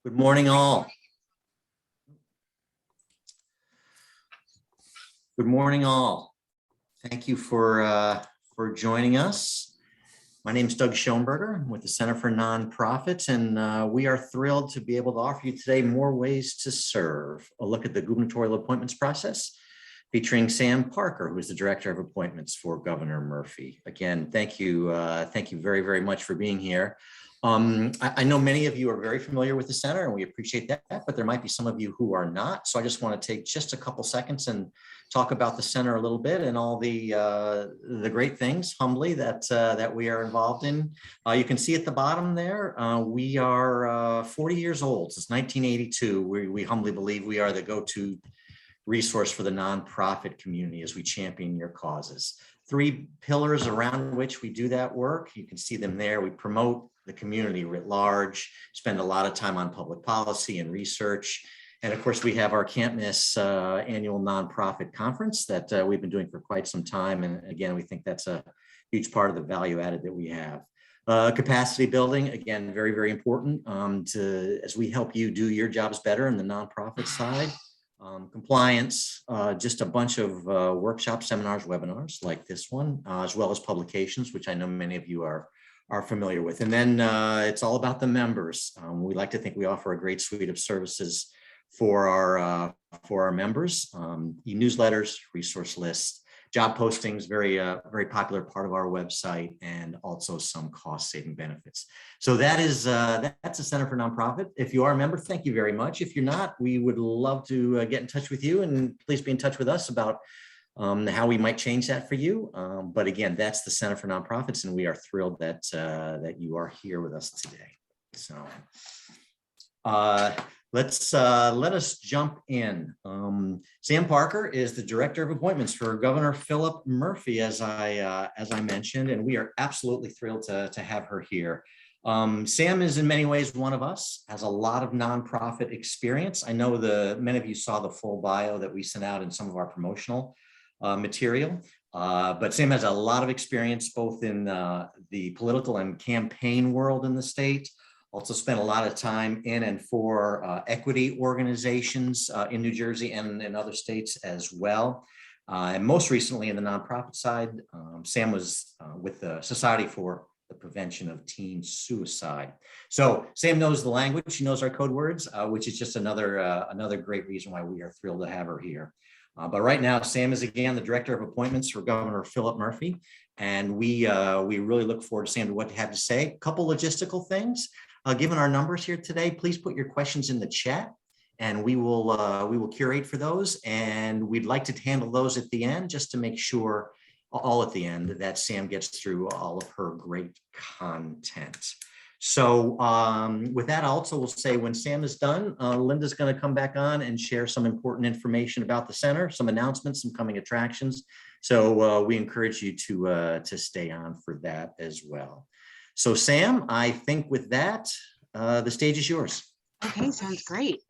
Good morning, all. Good morning, all. Thank you for joining us. My name is Doug Schoenberger with the Center for Nonprofits, and we are thrilled to be able to offer you today more ways to serve. A look at the gubernatorial appointments process, featuring Sam Parker, who is the Director of Appointments for Governor Murphy. Again, thank you very, very much for being here. I know many of you are very familiar with the center, and we appreciate that, but there might be some of you who are not. So I just want to take just a couple seconds and talk about the center a little bit and all the great things, humbly, that we are involved in. You can see at the bottom there, we are 40 years old. Since 1982, we humbly believe we are the go-to resource for the nonprofit community as we champion your causes. 3 pillars around which we do that work. You can see them there. We promote the community writ large, spend a lot of time on public policy and research. And of course, we have our Can't Miss annual nonprofit conference that we've been doing for quite some time. And again, we think that's a huge part of the value added that we have. Capacity building, again, very, very important as we help you do your jobs better in the nonprofit side. Compliance, just a bunch of workshops, seminars, webinars like this one, as well as publications, which I know many of you are familiar with. And then it's all about the members. We like to think we offer a great suite of services for our members, e-newsletters, resource lists, job postings, very popular part of our website, and also some cost-saving benefits. So that's the Center for Nonprofit. If you are a member, thank you very much. If you're not, we would love to get in touch with you, and please be in touch with us about how we might change that for you. But again, that's the Center for Nonprofits, and we are thrilled that you are here with us today. So let us jump in. Sam Parker is the Director of Appointments for Governor Philip Murphy, as I mentioned, and we are absolutely thrilled to have her here. Sam is in many ways one of us, has a lot of nonprofit experience. I know many of you saw the full bio that we sent out in some of our promotional material, but Sam has a lot of experience both in the political and campaign world in the state. Also spent a lot of time in and for equity organizations in New Jersey and in other states as well. And most recently in the nonprofit side, Sam was with the Society for the Prevention of Teen Suicide. So Sam knows the language, she knows our code words, which is just another great reason why we are thrilled to have her here. But right now, Sam is again the Director of Appointments for Governor Philip Murphy, and we really look forward to Sam to what you have to say. A couple logistical things. Given our numbers here today, please put your questions in the chat, and we will curate for those. And we'd like to handle those at the end, just to make sure, all at the end, that Sam gets through all of her great content. So with that, I also will say when Sam is done, Linda's going to come back on and share some important information about the center, some announcements, some coming attractions. So we encourage you to stay on for that as well. So Sam, I think with that, the stage is yours. Okay, sounds great.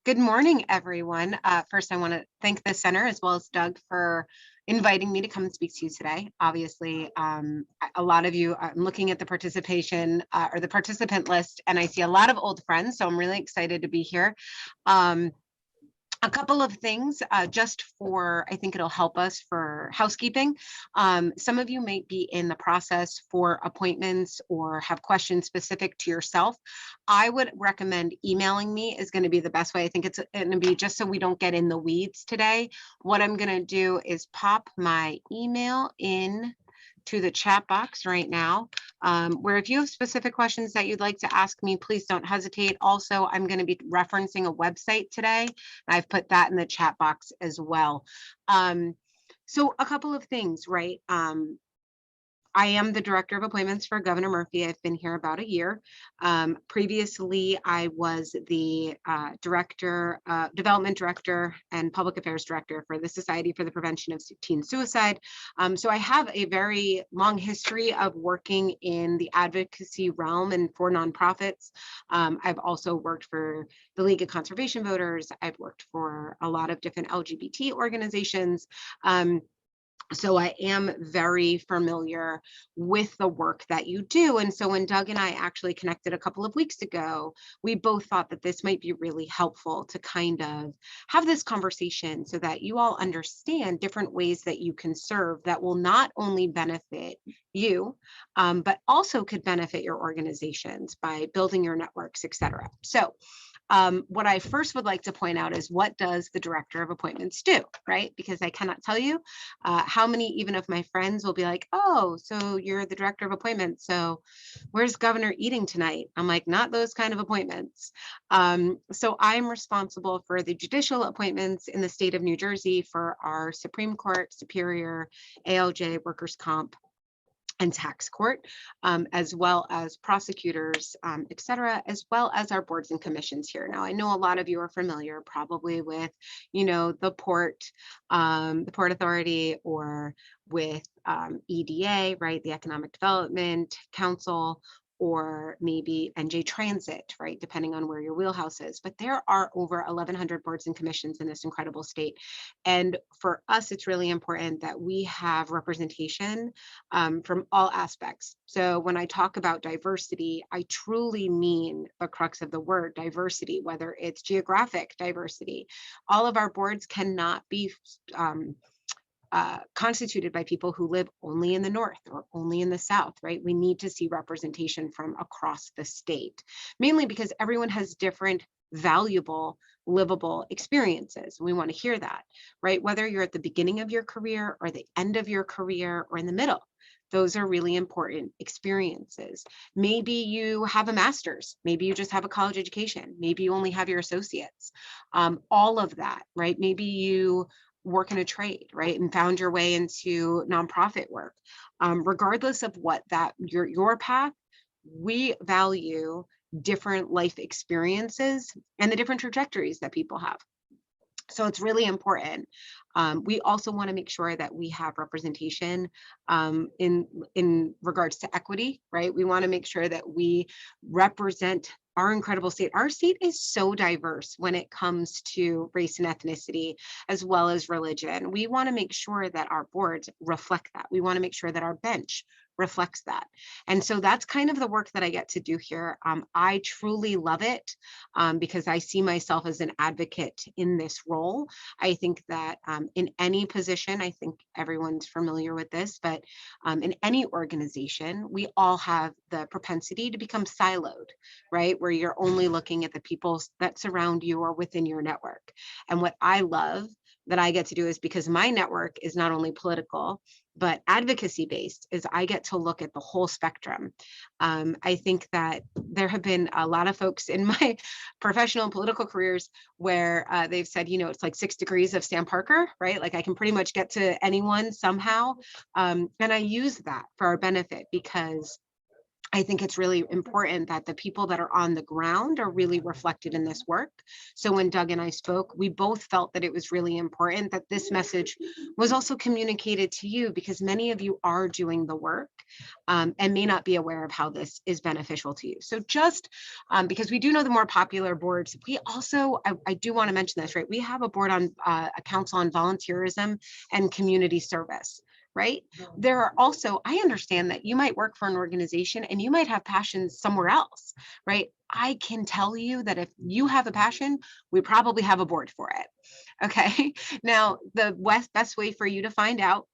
Good morning, everyone. First, I want to thank the center as well as Doug for inviting me to come and speak to you today. Obviously, a lot of you, I'm looking at the participation or the participant list, and I see a lot of old friends, so I'm really excited to be here. A couple of things just for, I think it'll help us for housekeeping. Some of you might be in the process for appointments or have questions specific to yourself. I would recommend emailing me is going to be the best way. I think it's going to be just so we don't get in the weeds today. What I'm going to do is pop my email in to the chat box right now, where if you have specific questions that you'd like to ask me, please don't hesitate. Also, I'm going to be referencing a website today. I've put that in the chat box as well. So a couple of things, right? I am the Director of Appointments for Governor Murphy. I've been here about a year. Previously, I was the Development Director and Public Affairs Director for the Society for the Prevention of Teen Suicide. So I have a very long history of working in the advocacy realm and for nonprofits. I've also worked for the League of Conservation Voters. I've worked for a lot of different LGBT organizations. So I am very familiar with the work that you do. And so when Doug and I actually connected a couple of weeks ago, we both thought that this might be really helpful to kind of have this conversation so that you all understand different ways that you can serve that will not only benefit you, but also could benefit your organizations by building your networks, et cetera. So what I first would like to point out is, what does the director of appointments do, right? Because I cannot tell you how many even of my friends will be like, oh, so you're the director of appointments. So where's governor eating tonight? I'm like, not those kind of appointments. So I'm responsible for the judicial appointments in the state of New Jersey for our Supreme Court, Superior, ALJ, Workers' Comp, and tax court, as well as prosecutors, et cetera, as well as our boards and commissions here. Now, I know a lot of you are familiar probably with, the Port Authority, or with EDA, right, the Economic Development Council, or maybe NJ Transit, right, depending on where your wheelhouse is. But there are over 1,100 boards and commissions in this incredible state. And for us, it's really important that we have representation from all aspects. So when I talk about diversity, I truly mean the crux of the word diversity, whether it's geographic diversity. All of our boards cannot be constituted by people who live only in the North or only in the South, right? We need to see representation from across the state, mainly because everyone has different valuable, livable experiences. We want to hear that, right? Whether you're at the beginning of your career or the end of your career or in the middle, those are really important experiences. Maybe you have a master's, maybe you just have a college education, maybe you only have your associates, all of that, right? Maybe you work in a trade, right, and found your way into nonprofit work. Regardless of what that your path, we value different life experiences and the different trajectories that people have. So it's really important. We also want to make sure that we have representation in regards to equity, right? We want to make sure that we represent our incredible state. Our state is so diverse when it comes to race and ethnicity, as well as religion. We want to make sure that our boards reflect that. We want to make sure that our bench reflects that. And so that's kind of the work that I get to do here. I truly love it because I see myself as an advocate in this role. I think that in any position, I think everyone's familiar with this, but in any organization, we all have the propensity to become siloed, right? Where you're only looking at the people that surround you or within your network. And what I love that I get to do is, because my network is not only political, but advocacy based, is I get to look at the whole spectrum. I think that there have been a lot of folks in my professional and political careers where they've said, it's like 6 degrees of Sam Parker, right? Like I can pretty much get to anyone somehow. And I use that for our benefit, because I think it's really important that the people that are on the ground are really reflected in this work. So when Doug and I spoke, we both felt that it was really important that this message was also communicated to you, because many of you are doing the work and may not be aware of how this is beneficial to you. So just because we do know the more popular boards, we also, I do want to mention this, right? We have a board on a council on volunteerism and community service. Right? There are also, I understand that you might work for an organization and you might have passions somewhere else, right? I can tell you that if you have a passion, we probably have a board for it. Okay. Now, the best way for you to find out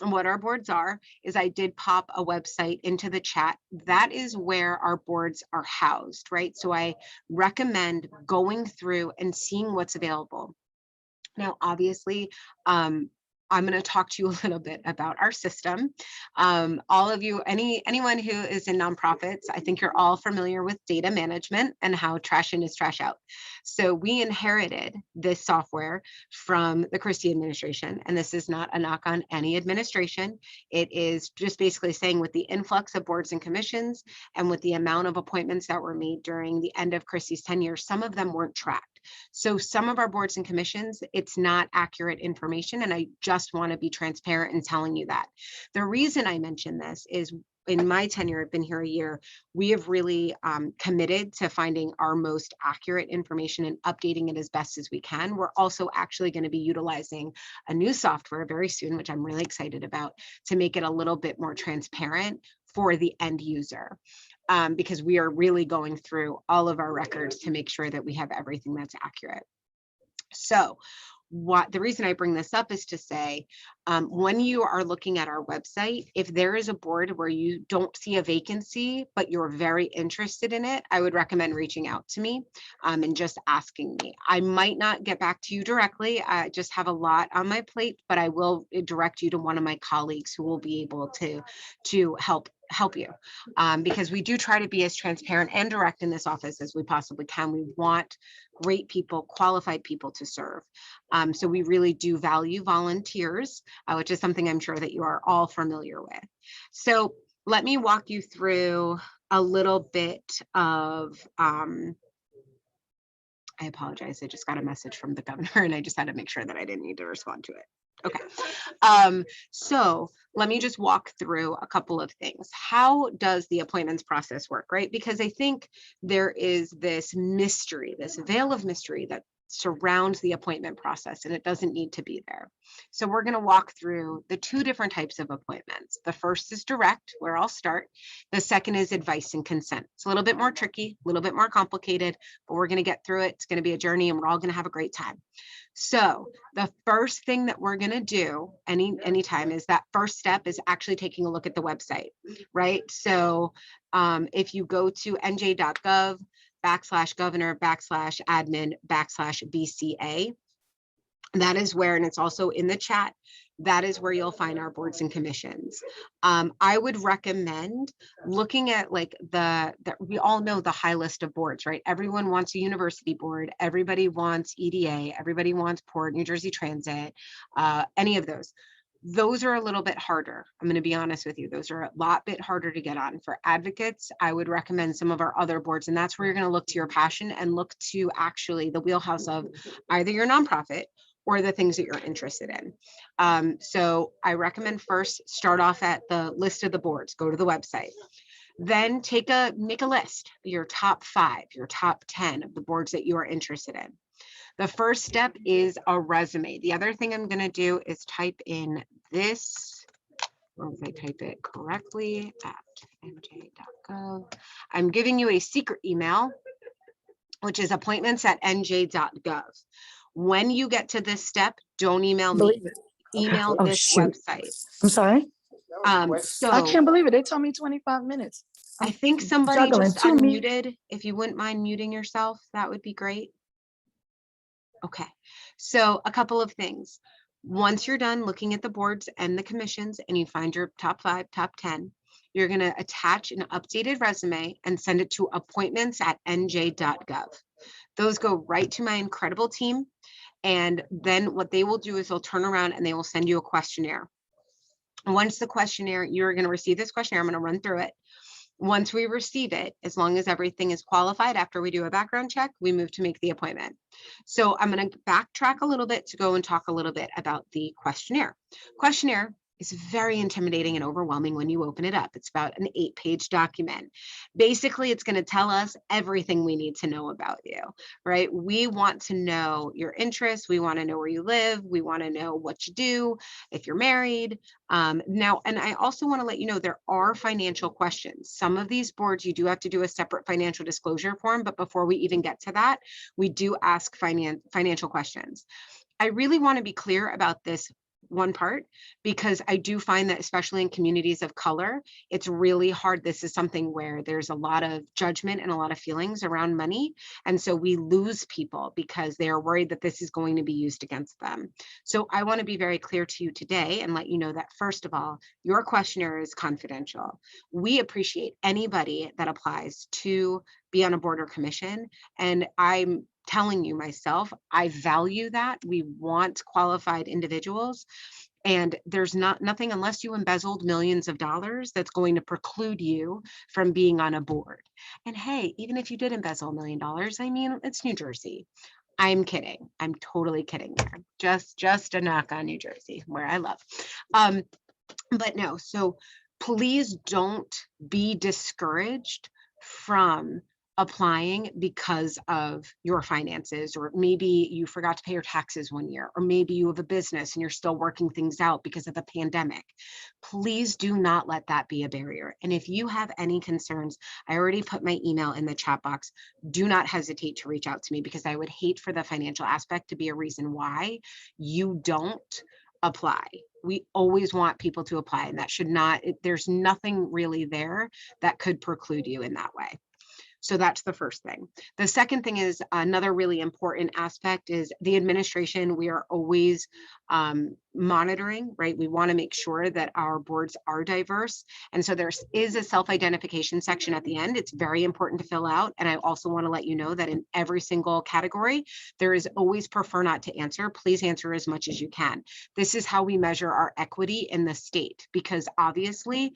what our boards are is, I did pop a website into the chat. That is where our boards are housed, right? So I recommend going through and seeing what's available. Now, obviously, I'm going to talk to you a little bit about our system. All of you, anyone who is in nonprofits, I think you're all familiar with data management and how trash in is trash out. So we inherited this software from the Christie administration, and this is not a knock on any administration. It is just basically saying, with the influx of boards and commissions and with the amount of appointments that were made during the end of Christie's tenure, some of them weren't tracked. So some of our boards and commissions, it's not accurate information. And I just want to be transparent in telling you that. The reason I mention this is in my tenure, I've been here a year, we have really committed to finding our most accurate information and updating it as best as we can. We're also actually going to be utilizing a new software very soon, which I'm really excited about, to make it a little bit more transparent for the end user. Because we are really going through all of our records to make sure that we have everything that's accurate. So the reason I bring this up is to say, when you are looking at our website, if there is a board where you don't see a vacancy, but you're very interested in it, I would recommend reaching out to me and just asking me. I might not get back to you directly. I just have a lot on my plate, but I will direct you to one of my colleagues who will be able to help you, because we do try to be as transparent and direct in this office as we possibly can. We want great people, qualified people to serve. So we really do value volunteers, which is something I'm sure that you are all familiar with. So let me walk you through a little bit of, I apologize, I just got a message from the governor and I just had to make sure that I didn't need to respond to it. Okay, so let me just walk through a couple of things. How does the appointments process work, right? Because I think there is this mystery, this veil of mystery that surrounds the appointment process, and it doesn't need to be there. So we're going to walk through the two different types of appointments. The first is direct, where I'll start. The second is advice and consent. It's a little bit more tricky, a little bit more complicated, but we're going to get through it. It's going to be a journey and we're all going to have a great time. So the first thing that we're going to do anytime is that first step is actually taking a look at the website, right? So if you go to nj.gov/governor/admin/BCA, that is where, and it's also in the chat, that is where you'll find our boards and commissions. I would recommend looking at like we all know the high list of boards, right? Everyone wants a university board. Everybody wants EDA. Everybody wants Port, New Jersey Transit, any of those. Those are a little bit harder. I'm going to be honest with you. Those are a lot bit harder to get on. For advocates, I would recommend some of our other boards, and that's where you're going to look to your passion and look to actually the wheelhouse of either your nonprofit or the things that you're interested in. So I recommend first start off at the list of the boards, go to the website, then make a list, your top 5, your top 10 of the boards that you are interested in. The first step is a resume. The other thing I'm going to do is type in this, or if I type it correctly, at nj.gov. I'm giving you a secret email, which is appointments@nj.gov. When you get to this step, don't email me. Email this website. I'm sorry. So I can't believe it. They told me 25 minutes. I think somebody just unmuted. If you wouldn't mind muting yourself, that would be great. Okay, so a couple of things. Once you're done looking at the boards and the commissions and you find your top 5, top 10, you're going to attach an updated resume and send it to appointments@nj.gov. Those go right to my incredible team. And then what they will do is they'll turn around and they will send you a questionnaire. Once the questionnaire, you're going to receive this questionnaire. I'm going to run through it. Once we receive it, as long as everything is qualified, after we do a background check, we move to make the appointment. So I'm going to backtrack a little bit to go and talk a little bit about the questionnaire. Questionnaire is very intimidating and overwhelming when you open it up. It's about an 8-page document. Basically, it's going to tell us everything we need to know about you, right? We want to know your interests. We want to know where you live. We want to know what you do, if you're married. Now, and I also want to let you know there are financial questions. Some of these boards, you do have to do a separate financial disclosure form, but before we even get to that, we do ask financial questions. I really want to be clear about this one part, because I do find that especially in communities of color, it's really hard. This is something where there's a lot of judgment and a lot of feelings around money. And so we lose people because they are worried that this is going to be used against them. So I want to be very clear to you today and let you know that, first of all, your questionnaire is confidential. We appreciate anybody that applies to be on a board or commission. And I'm telling you myself, I value that. We want qualified individuals. And there's nothing, unless you embezzled millions of dollars, that's going to preclude you from being on a board. And hey, even if you did embezzle $1 million, I mean, it's New Jersey. I'm kidding. I'm totally kidding there. Just a knock on New Jersey, where I love. But no, so Please don't be discouraged from applying because of your finances, or maybe you forgot to pay your taxes one year, or maybe you have a business and you're still working things out because of the pandemic. Please do not let that be a barrier. And if you have any concerns, I already put my email in the chat box. Do not hesitate to reach out to me, because I would hate for the financial aspect to be a reason why you don't apply. We always want people to apply, and that should not, there's nothing really there that could preclude you in that way. So that's the first thing. The second thing is another really important aspect is the administration. We are always monitoring, right? We want to make sure that our boards are diverse. And so there is a self-identification section at the end. It's very important to fill out. And I also want to let you know that in every single category, there is always prefer not to answer. Please answer as much as you can. This is how we measure our equity in the state, because obviously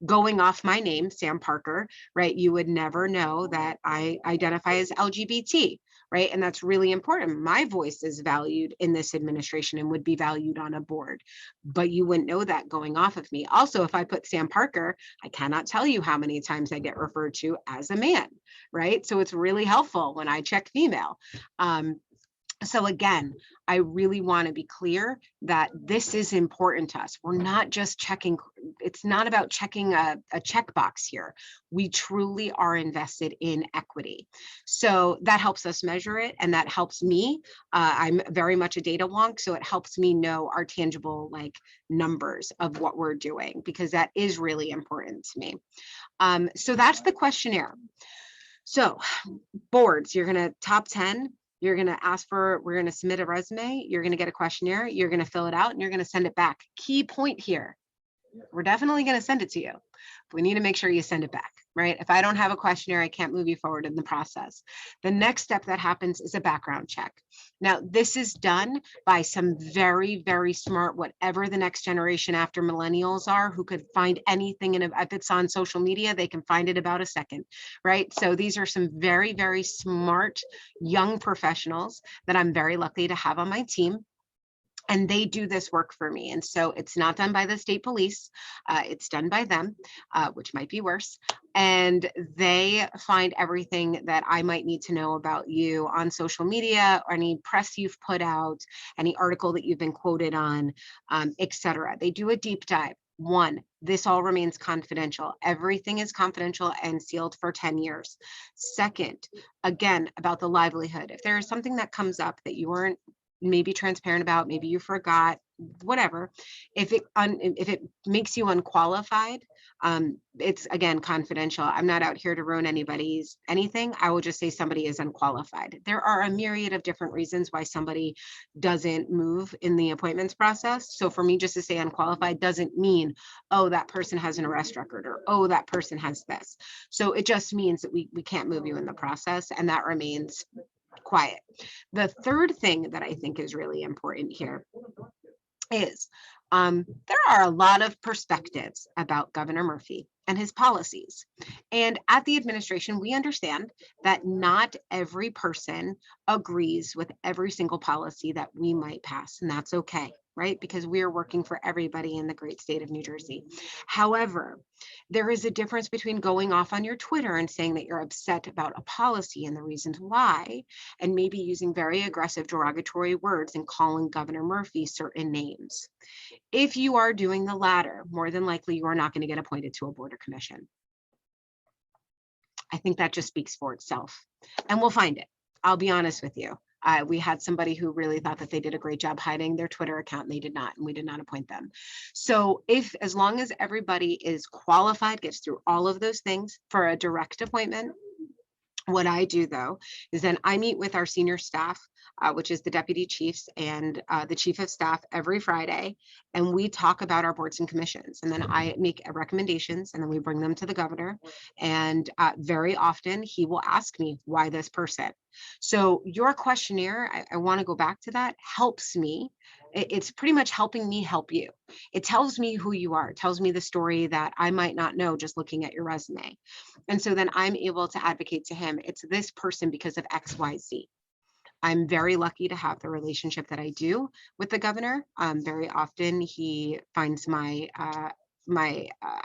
going off my name, Sam Parker, right? You would never know that I identify as LGBT, right? And that's really important. My voice is valued in this administration and would be valued on a board, but you wouldn't know that going off of me. Also, if I put Sam Parker, I cannot tell you how many times I get referred to as a man, right? So it's really helpful when I check female. So again, I really want to be clear that this is important to us. We're not just checking. It's not about checking a checkbox here. We truly are invested in equity. So that helps us measure it, and that helps me. I'm very much a data wonk, so it helps me know our tangible numbers of what we're doing, because that is really important to me. So that's the questionnaire. So boards, you're going to top 10. You're going to ask for, we're going to submit a resume. You're going to get a questionnaire. You're going to fill it out and you're going to send it back. Key point here. We're definitely going to send it to you. We need to make sure you send it back, right? If I don't have a questionnaire, I can't move you forward in the process. The next step that happens is a background check. Now, this is done by some very, very smart, whatever the next generation after millennials are, who could find anything, and if it's on social media, they can find it about a second, right? So these are some very, very smart young professionals that I'm very lucky to have on my team. And they do this work for me. And so it's not done by the state police. It's done by them, which might be worse. And they find everything that I might need to know about you on social media, or any press you've put out, any article that you've been quoted on, etc. They do a deep dive. One, this all remains confidential. Everything is confidential and sealed for 10 years. Second, again, about the livelihood. If there is something that comes up that you weren't maybe transparent about, maybe you forgot, whatever, if it makes you unqualified, it's again confidential. I'm not out here to ruin anybody's anything. I will just say somebody is unqualified. There are a myriad of different reasons why somebody doesn't move in the appointments process. So for me just to say unqualified doesn't mean, oh, that person has an arrest record, or oh, that person has this. So it just means that we can't move you in the process, and that remains quiet. The third thing that I think is really important here is there are a lot of perspectives about Governor Murphy and his policies. And at the administration, we understand that not every person agrees with every single policy that we might pass, and that's okay, right? Because we are working for everybody in the great state of New Jersey. However, there is a difference between going off on your Twitter and saying that you're upset about a policy and the reasons why, and maybe using very aggressive derogatory words and calling Governor Murphy certain names. If you are doing the latter, more than likely you are not going to get appointed to a board or commission. I think that just speaks for itself, and we'll find it. I'll be honest with you. We had somebody who really thought that they did a great job hiding their Twitter account, and they did not, and we did not appoint them. So as long as everybody is qualified, gets through all of those things for a direct appointment, what I do though is then I meet with our senior staff, which is the deputy chiefs and the chief of staff every Friday, and we talk about our boards and commissions. And then I make recommendations, and then we bring them to the governor. And very often he will ask me, why this person? So your questionnaire, I want to go back to that, helps me. It's pretty much helping me help you. It tells me who you are. It tells me the story that I might not know just looking at your resume. And so then I'm able to advocate to him, it's this person because of X, Y, Z. I'm very lucky to have the relationship that I do with the governor. Very often he finds my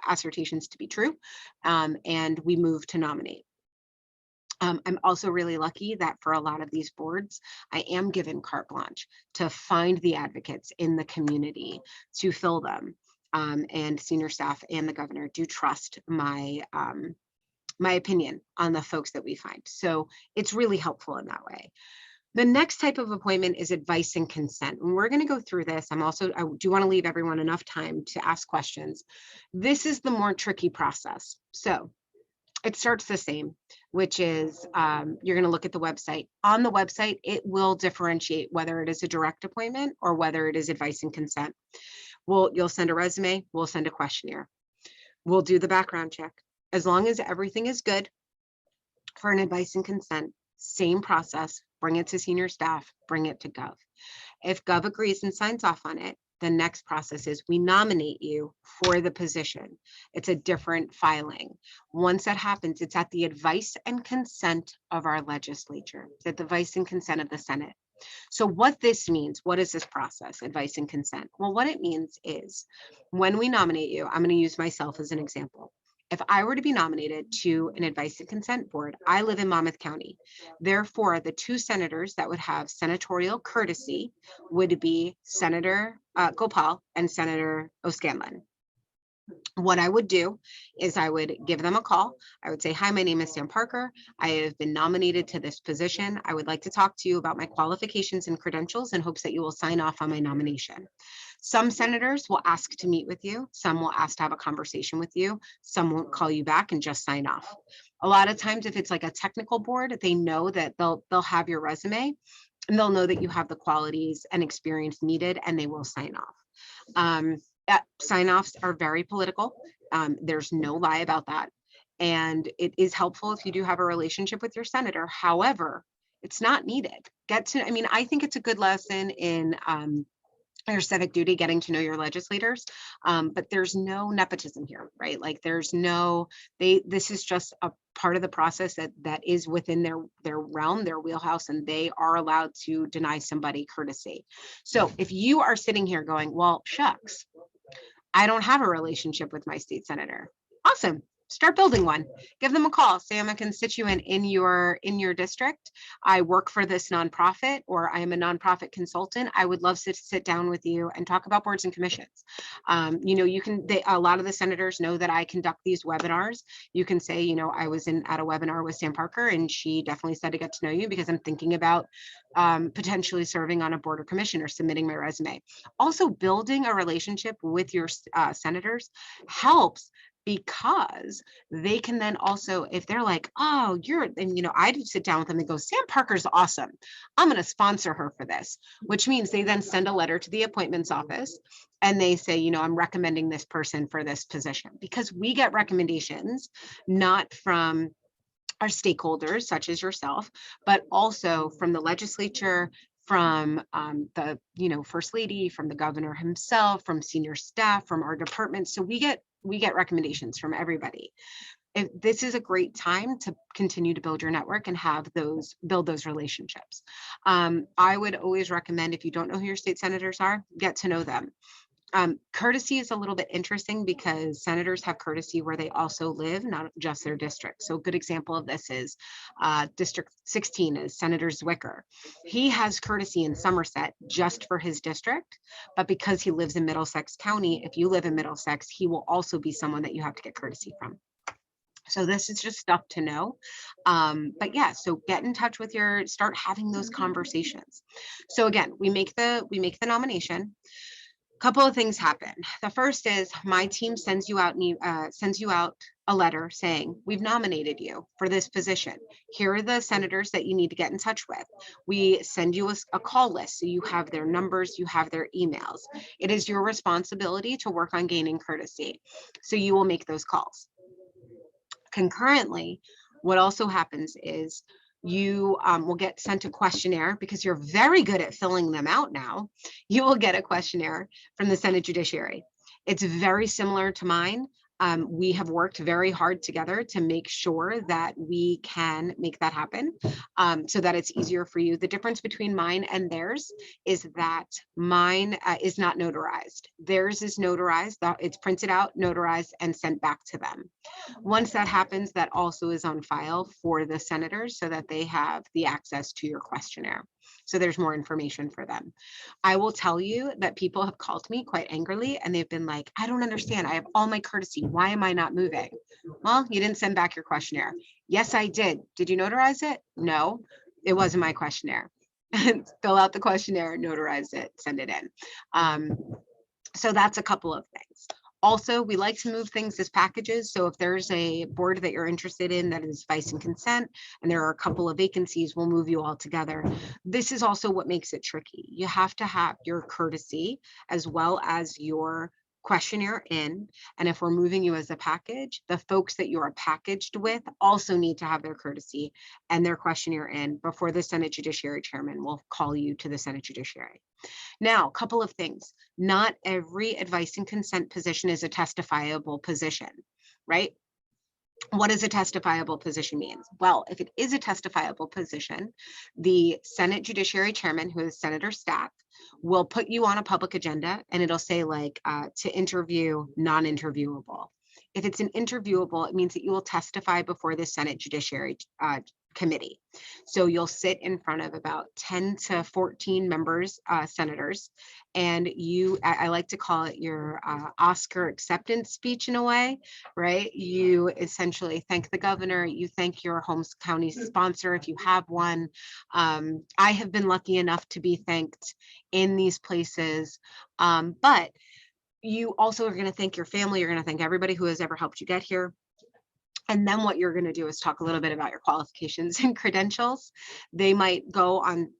assertions to be true, and we move to nominate. I'm also really lucky that for a lot of these boards, I am given carte blanche to find the advocates in the community to fill them. And senior staff and the governor do trust my opinion on the folks that we find. So it's really helpful in that way. The next type of appointment is advice and consent. And we're going to go through this. I do want to leave everyone enough time to ask questions. This is the more tricky process. So it starts the same, which is you're going to look at the website. On the website, it will differentiate whether it is a direct appointment or whether it is advice and consent. You'll send a resume, we'll send a questionnaire. We'll do the background check. As long as everything is good for an advice and consent, same process, bring it to senior staff, bring it to Gov. If Gov agrees and signs off on it, the next process is we nominate you for the position. It's a different filing. Once that happens, it's at the advice and consent of our legislature, it's at the advice and consent of the Senate. So what this means, what is this process, advice and consent? Well, what it means is when we nominate you, I'm going to use myself as an example. If I were to be nominated to an advice and consent board, I live in Monmouth County. Therefore, the two senators that would have senatorial courtesy would be Senator Gopal and Senator O'Scanlan. What I would do is I would give them a call. I would say, hi, my name is Sam Parker. I have been nominated to this position. I would like to talk to you about my qualifications and credentials in hopes that you will sign off on my nomination. Some senators will ask to meet with you. Some will ask to have a conversation with you. Some won't call you back and just sign off. A lot of times, if it's like a technical board, they know that they'll have your resume and they'll know that you have the qualities and experience needed, and they will sign off. Sign-offs are very political. There's no lie about that. And it is helpful if you do have a relationship with your senator. However, it's not needed. I think it's a good lesson in your civic duty, getting to know your legislators, but there's no nepotism here, right? Like this is just a part of the process that is within their realm, their wheelhouse, and they are allowed to deny somebody courtesy. So if you are sitting here going, well, shucks, I don't have a relationship with my state senator. Awesome. Start building one. Give them a call. Say I'm a constituent in your district. I work for this nonprofit, or I am a nonprofit consultant. I would love to sit down with you and talk about boards and commissions. A lot of the senators know that I conduct these webinars. You can say, I was at a webinar with Sam Parker, and she definitely said to get to know you because I'm thinking about potentially serving on a board or commission or submitting my resume. Also, building a relationship with your senators helps, because they can then also, if they're like, oh, I'd sit down with them and go, Sam Parker's awesome. I'm going to sponsor her for this, which means they then send a letter to the appointments office and they say, I'm recommending this person for this position, because we get recommendations not from our stakeholders, such as yourself, but also from the legislature, from the first lady, from the governor himself, from senior staff, from our departments. So we get recommendations from everybody. This is a great time to continue to build your network and build those relationships. I would always recommend, if you don't know who your state senators are, get to know them. Courtesy is a little bit interesting because senators have courtesy where they also live, not just their district. So a good example of this is District 16 is Senator Zwicker. He has courtesy in Somerset just for his district, but because he lives in Middlesex County, if you live in Middlesex, he will also be someone that you have to get courtesy from. So this is just stuff to know. But yeah, so get in touch with start having those conversations. So again, we make the nomination. Couple of things happen. The first is my team sends you out a letter saying, we've nominated you for this position. Here are the senators that you need to get in touch with. We send you a call list, so you have their numbers, you have their emails. It is your responsibility to work on gaining courtesy. So you will make those calls. Concurrently, what also happens is you will get sent a questionnaire, because you're very good at filling them out now. You will get a questionnaire from the Senate Judiciary. It's very similar to mine. We have worked very hard together to make sure that we can make that happen, so that it's easier for you. The difference between mine and theirs is that mine is not notarized. Theirs is notarized. It's printed out, notarized, and sent back to them. Once that happens, that also is on file for the senators so that they have the access to your questionnaire. So there's more information for them. I will tell you that people have called me quite angrily and they've been like, I don't understand. I have all my courtesy. Why am I not moving? Well, you didn't send back your questionnaire. Yes, I did. Did you notarize it? No, it wasn't my questionnaire. Fill out the questionnaire, notarize it, send it in. So that's a couple of things. Also, we like to move things as packages. So if there's a board that you're interested in that is advice and consent, and there are a couple of vacancies, we'll move you all together. This is also what makes it tricky. You have to have your courtesy as well as your questionnaire in. And if we're moving you as a package, the folks that you are packaged with also need to have their courtesy and their questionnaire in before the Senate Judiciary Chairman will call you to the Senate Judiciary. Now, a couple of things. Not every advice and consent position is a testifiable position, right? What does a testifiable position mean? Well, if it is a testifiable position, the Senate Judiciary Chairman, who is Senator Stack, will put you on a public agenda and it'll say like to interview non-interviewable. If it's an interviewable, it means that you will testify before the Senate Judiciary Committee. So you'll sit in front of about 10 to 14 members, senators, and I like to call it your Oscar acceptance speech in a way, right? You essentially thank the governor, you thank your home county sponsor if you have one. I have been lucky enough to be thanked in these places, but you also are going to thank your family, you're going to thank everybody who has ever helped you get here. And then what you're going to do is talk a little bit about your qualifications and credentials. They might go on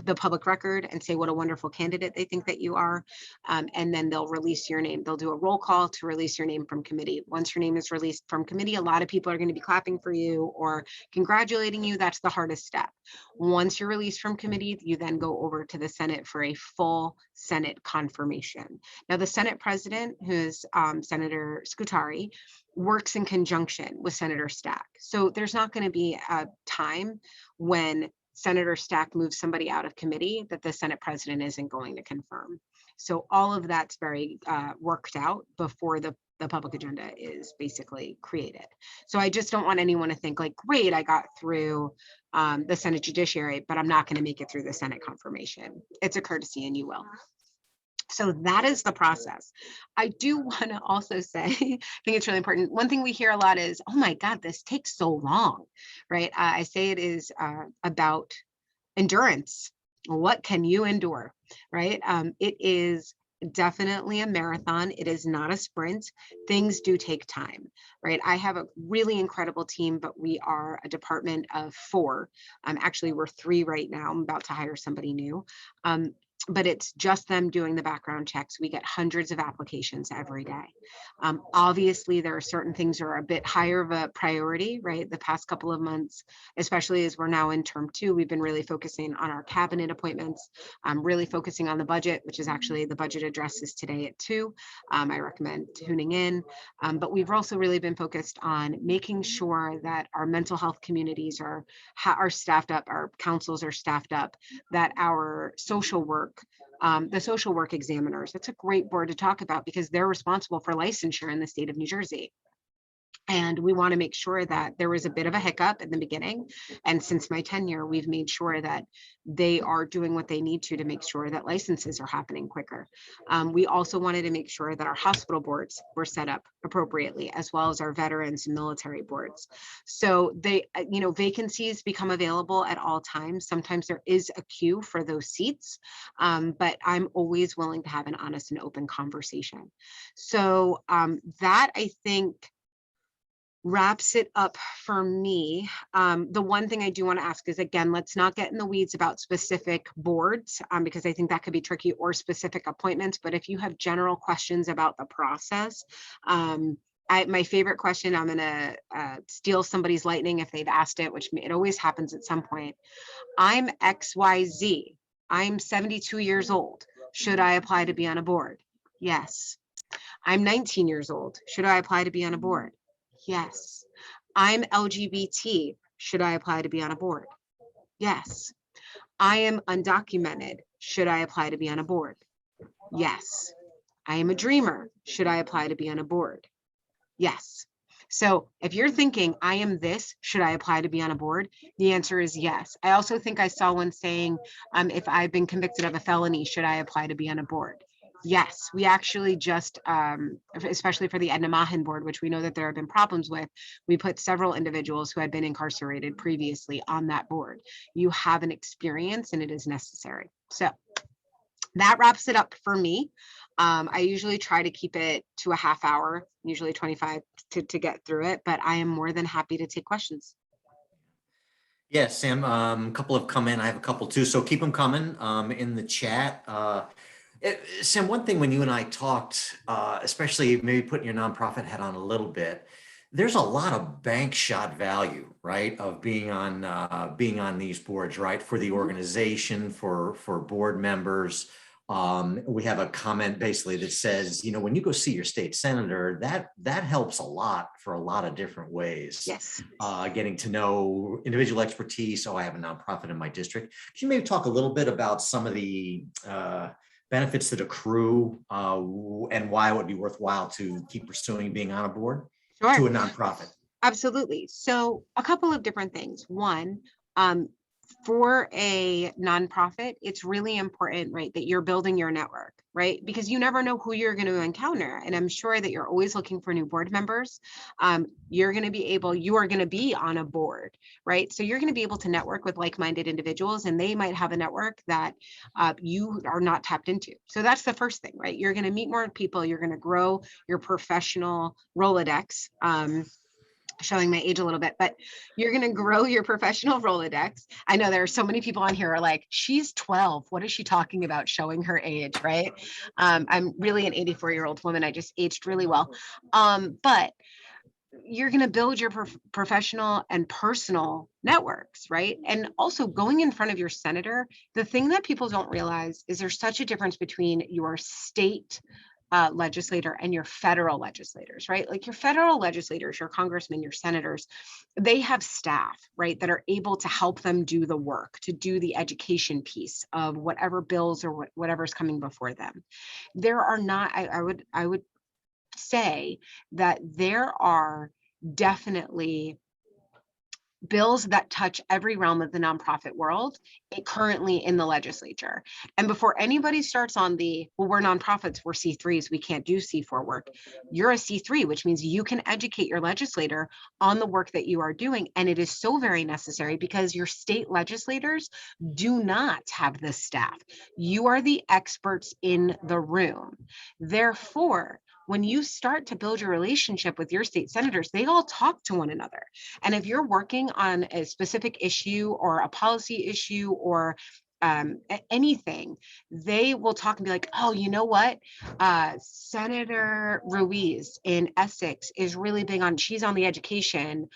the public record and say what a wonderful candidate they think that you are. And then they'll release your name. They'll do a roll call to release your name from committee. Once your name is released from committee, a lot of people are going to be clapping for you or congratulating you. That's the hardest step. Once you're released from committee, you then go over to the Senate for a full Senate confirmation. Now, the Senate president, who's Senator Scutari, works in conjunction with Senator Stack. So there's not going to be a time when Senator Stack moves somebody out of committee that the Senate president isn't going to confirm. So all of that's very worked out before the public agenda is basically created. So I just don't want anyone to think like, great, I got through the Senate Judiciary, but I'm not going to make it through the Senate confirmation. It's a courtesy and you will. So that is the process. I do want to also say, I think it's really important. One thing we hear a lot is, oh my God, this takes so long, right? I say it is about endurance. What can you endure, right? It is definitely a marathon. It is not a sprint. Things do take time, right? I have a really incredible team, but we are a department of 4. Actually, we're 3 right now. I'm about to hire somebody new. But it's just them doing the background checks. We get hundreds of applications every day. Obviously, there are certain things that are a bit higher of a priority, right? The past couple of months, especially as we're now in term 2, we've been really focusing on our cabinet appointments, really focusing on the budget, which is actually the budget address is today at 2. I recommend tuning in. But we've also really been focused on making sure that our mental health communities are staffed up, our councils are staffed up, that our social work, the social work examiners, that's a great board to talk about because they're responsible for licensure in the state of New Jersey. And we want to make sure that there was a bit of a hiccup in the beginning. And since my tenure, we've made sure that they are doing what they need to make sure that licenses are happening quicker. We also wanted to make sure that our hospital boards were set up appropriately, as well as our veterans and military boards. So they, vacancies become available at all times. Sometimes there is a queue for those seats, but I'm always willing to have an honest and open conversation. So that, I think, wraps it up for me. The one thing I do want to ask is, again, let's not get in the weeds about specific boards because I think that could be tricky, or specific appointments. But if you have general questions about the process, my favorite question, I'm going to steal somebody's lightning if they've asked it, which it always happens at some point. I'm XYZ. I'm 72 years old. Should I apply to be on a board? Yes. I'm 19 years old. Should I apply to be on a board? Yes. I'm LGBT. Should I apply to be on a board? Yes. I am undocumented. Should I apply to be on a board? Yes. I am a dreamer. Should I apply to be on a board? Yes. So if you're thinking, I am this, should I apply to be on a board? The answer is yes. I also think I saw one saying, if I've been convicted of a felony, should I apply to be on a board? Yes, we actually just, especially for the Edna Mahan board, which we know that there have been problems with, we put several individuals who had been incarcerated previously on that board. You have an experience and it is necessary. So that wraps it up for me. I usually try to keep it to a half hour, usually 25 to get through it, but I am more than happy to take questions. Yeah, Sam, a couple have come in. I have a couple too, so keep them coming in the chat. Sam, one thing when you and I talked, especially maybe putting your nonprofit hat on a little bit, there's a lot of bank shot value, right, of being on these boards, right, for the organization, for board members. We have a comment basically that says, when you go see your state senator, that helps a lot for a lot of different ways. Yes. Getting to know individual expertise. Oh, I have a nonprofit in my district. Could you maybe talk a little bit about some of the benefits that accrue and why it would be worthwhile to keep pursuing being on a board to a nonprofit? Absolutely. So a couple of different things. One, for a nonprofit, it's really important, right, that you're building your network, right? Because you never know who you're going to encounter. And I'm sure that you're always looking for new board members. You are going to be on a board, right? So you're going to be able to network with like-minded individuals, and they might have a network that you are not tapped into. So that's the first thing, right? You're going to meet more people. You're going to grow your professional Rolodex. Showing my age a little bit, but you're going to grow your professional Rolodex. I know there are so many people on here are like, she's 12. What is she talking about showing her age, right? I'm really an 84-year-old woman. I just aged really well. But you're going to build your professional and personal networks, right? And also going in front of your senator, the thing that people don't realize is there's such a difference between your state legislator and your federal legislators, right? Like your federal legislators, your congressmen, your senators, they have staff, right, that are able to help them do the work, to do the education piece of whatever bills or whatever's coming before them. There are not, I would say that there are definitely bills that touch every realm of the nonprofit world currently in the legislature. And before anybody starts on well, we're nonprofits, we're C3s, we can't do C4 work. You're a C3, which means you can educate your legislator on the work that you are doing. And it is so very necessary because your state legislators do not have the staff. You are the experts in the room. Therefore, when you start to build your relationship with your state senators, they all talk to one another. And if you're working on a specific issue or a policy issue or anything, they will talk and be like, oh, you know what? Senator Ruiz in Essex is really big on, she's on the education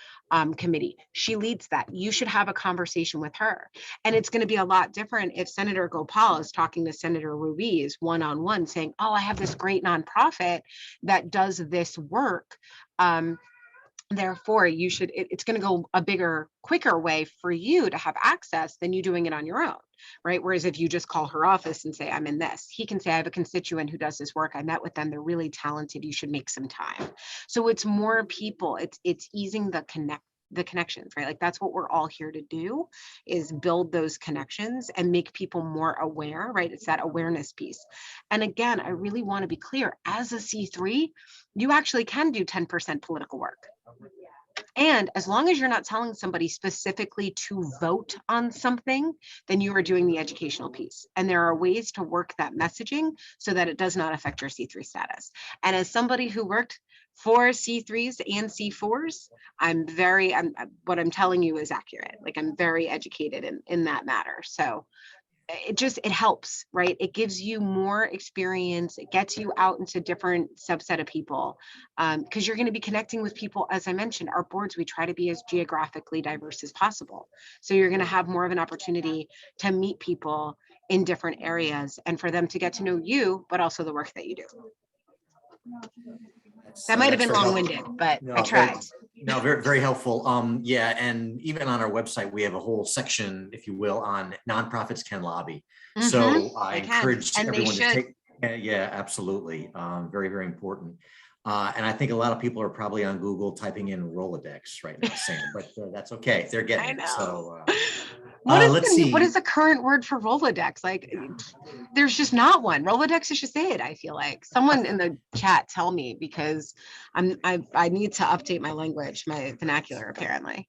committee. She leads that. You should have a conversation with her. And it's going to be a lot different if Senator Gopal is talking to Senator Ruiz one-on-one saying, oh, I have this great nonprofit that does this work. Therefore, it's going to go a bigger, quicker way for you to have access than you doing it on your own, right? Whereas if you just call her office and say, I'm in this, he can say, I have a constituent who does this work. I met with them. They're really talented. You should make some time. So it's more people. It's easing the connections, right? Like that's what we're all here to do, is build those connections and make people more aware, right? It's that awareness piece. And again, I really want to be clear, as a C3, you actually can do 10% political work. And as long as you're not telling somebody specifically to vote on something, then you are doing the educational piece. And there are ways to work that messaging so that it does not affect your C3 status. And as somebody who worked for C3s and C4s, what I'm telling you is accurate. Like I'm very educated in that matter. So it helps, right? It gives you more experience. It gets you out into different subset of people because you're going to be connecting with people. As I mentioned, our boards, we try to be as geographically diverse as possible. So you're going to have more of an opportunity to meet people in different areas and for them to get to know you, but also the work that you do. That might have That's been very helpful. long-winded, but No, I tried. No, very, very helpful. Yeah, and even on our website, we have a whole section, if you will, on nonprofits can lobby. So I They can, encourage and they everyone to should. take, yeah, absolutely. Very, very important. And I think a lot of people are probably on Google typing in Rolodex right now, Sam, but that's okay. They're I getting it. know. So What let's see. is the current word for Rolodex? Like, there's just not one. Rolodex is just it. I feel like someone in the chat tell me, because I need to update my language, my vernacular, apparently.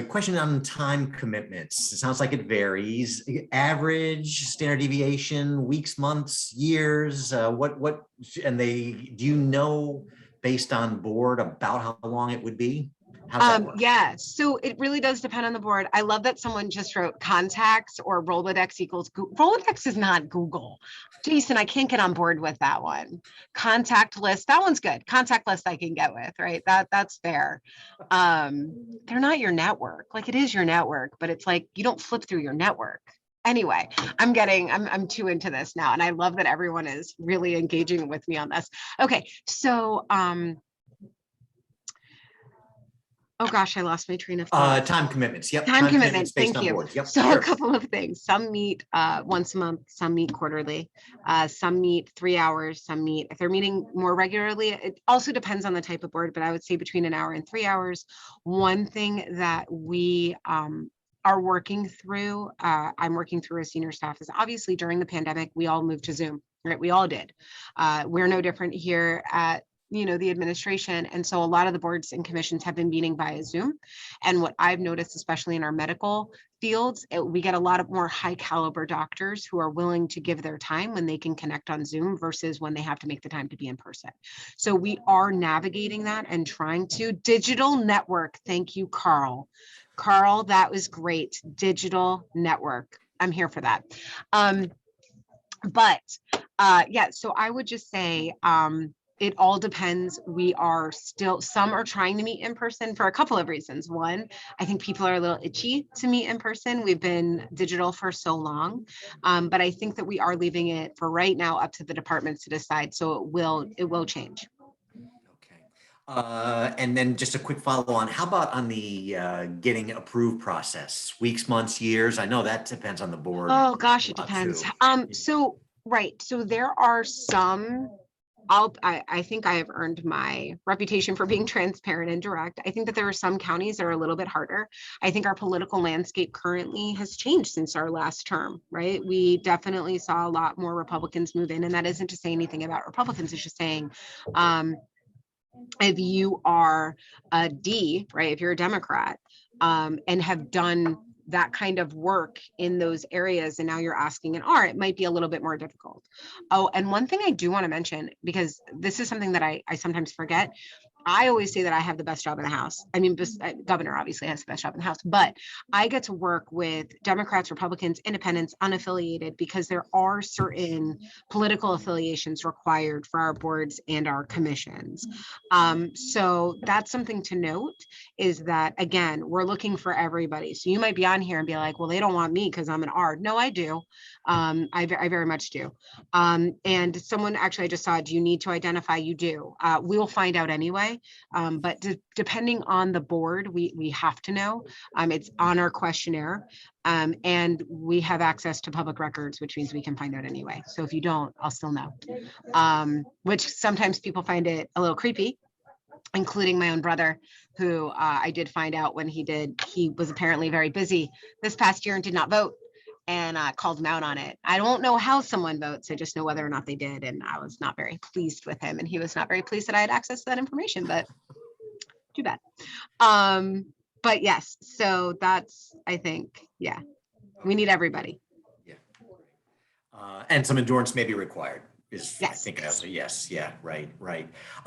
Question on time commitments. It sounds like it varies. Average, standard deviation, weeks, months, years. What? And do you know based on board about how long it would be? How does that work? Yeah, so it really does depend on the board. I love that someone just wrote contacts or Rolodex equals Google. Rolodex is not Google. Jason, I can't get on board with that one. Contact list, that one's good. Contact list I can get with, right? That's fair. They're not your network. Like, it is your network, but it's like you don't flip through your network. Anyway, I'm too into this now, and I love that everyone is really engaging with me on this. Okay, so oh gosh, I lost my train of thought. Time commitments. Yep. Time commitments. based Thank on you. boards. Yep. So sure. a couple of things. Some meet once a month, some meet quarterly, some meet 3 hours, some meet, if they're meeting more regularly, it also depends on the type of board, but I would say between an hour and 3 hours. One thing that we are working through, I'm working through as senior staff, is obviously during the pandemic, we all moved to Zoom, right? We all did. We're no different here at the administration. And so a lot of the boards and commissions have been meeting via Zoom. And what I've noticed, especially in our medical fields, we get a lot of more high caliber doctors who are willing to give their time when they can connect on Zoom versus when they have to make the time to be in person. So we are navigating that and trying to digital network. Thank you, Carl. Carl, that was great. Digital network. I'm here for that. Yeah, so I would just say, it all depends. We are still, some are trying to meet in person for a couple of reasons. One, I think people are a little itchy to meet in person. We've been digital for so long, but I think that we are leaving it for right now up to the departments to decide. So it will change. Okay. And then just a quick follow on, how about on the getting approved process? Weeks, months, years? I know that depends on the board. Oh gosh, it depends. So there are some, I think I have earned my reputation for being transparent and direct. I think that there are some counties that are a little bit harder. I think our political landscape currently has changed since our last term, right? We definitely saw a lot more Republicans move in, and that isn't to say anything about Republicans. It's just saying, if you are a D, right, if you're a Democrat, and have done that kind of work in those areas, and now you're asking an R, it might be a little bit more difficult. Oh, and one thing I do want to mention, because this is something that I sometimes forget, I always say that I have the best job in the House. I mean, governor obviously has the best job in the House, but I get to work with Democrats, Republicans, independents, unaffiliated, because there are certain political affiliations required for our boards and our commissions. So that's something to note, is that, again, we're looking for everybody. So you might be on here and be like, well, they don't want me because I'm an R. No, I do. I very much do. And someone actually, I just saw, do you need to identify? You do. We'll find out anyway. But depending on the board, we have to know. It's on our questionnaire, and we have access to public records, which means we can find out anyway. So if you don't, I'll still know, which sometimes people find it a little creepy, including my own brother, who I did find out when he was apparently very busy this past year and did not vote, and called him out on it. I don't know how someone votes. I just know whether or not they did. And I was not very pleased with him. And he was not very pleased that I had access to that information, but too bad. But yes, so that's, I think, yeah, we need everybody. Yeah. And some endurance may be required. Yes. I think yes. Yeah. Right.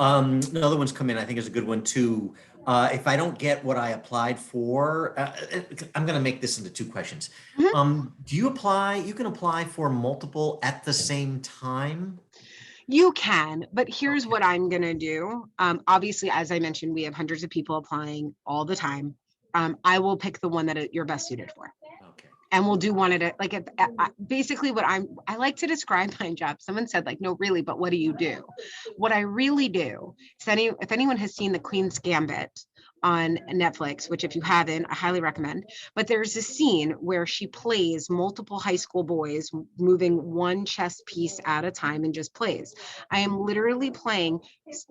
Another one's come in, I think is a good one too. If I don't get what I applied for, I'm going to make this into two questions. Mm-hmm. You can apply for multiple at the same time? You can, but here's what I'm going to do. Obviously, as I mentioned, we have hundreds of people applying all the time. I will pick the one that you're best suited for. Okay. and we'll do one at a, like, basically what I like to describe my job. Someone said like, no, really, but what do you do? What I really do is if anyone has seen The Queen's Gambit on Netflix, which if you haven't, I highly recommend, but there's a scene where she plays multiple high school boys moving one chess piece at a time and just plays. I am literally playing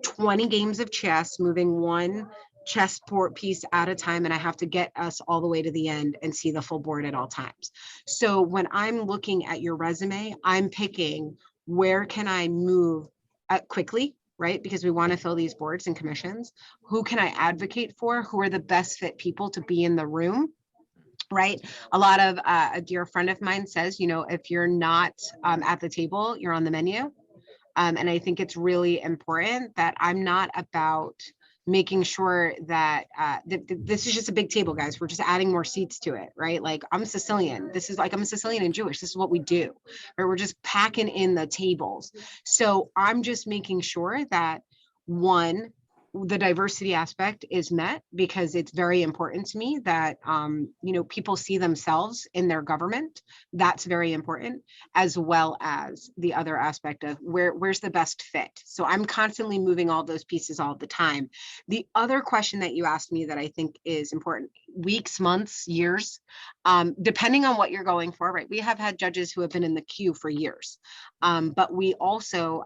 20 games of chess, moving one chessboard piece at a time, and I have to get us all the way to the end and see the full board at all times. So when I'm looking at your resume, I'm picking where can I move quickly, right? Because we want to fill these boards and commissions. Who can I advocate for? Who are the best fit people to be in the room? Right. A lot of a dear friend of mine says, you know, if you're not at the table, you're on the menu. And I think it's really important that I'm not about making sure that this is just a big table, guys. We're just adding more seats to it, right? Like I'm Sicilian. This is like I'm Sicilian and Jewish. This is what we do, right? We're just packing in the tables. So I'm just making sure that one, the diversity aspect is met, because it's very important to me that you know, people see themselves in their government. That's very important, as well as the other aspect of where's the best fit. So I'm constantly moving all those pieces all the time. The other question that you asked me that I think is important: weeks, months, years, depending on what you're going for, right? We have had judges who have been in the queue for years, but we also,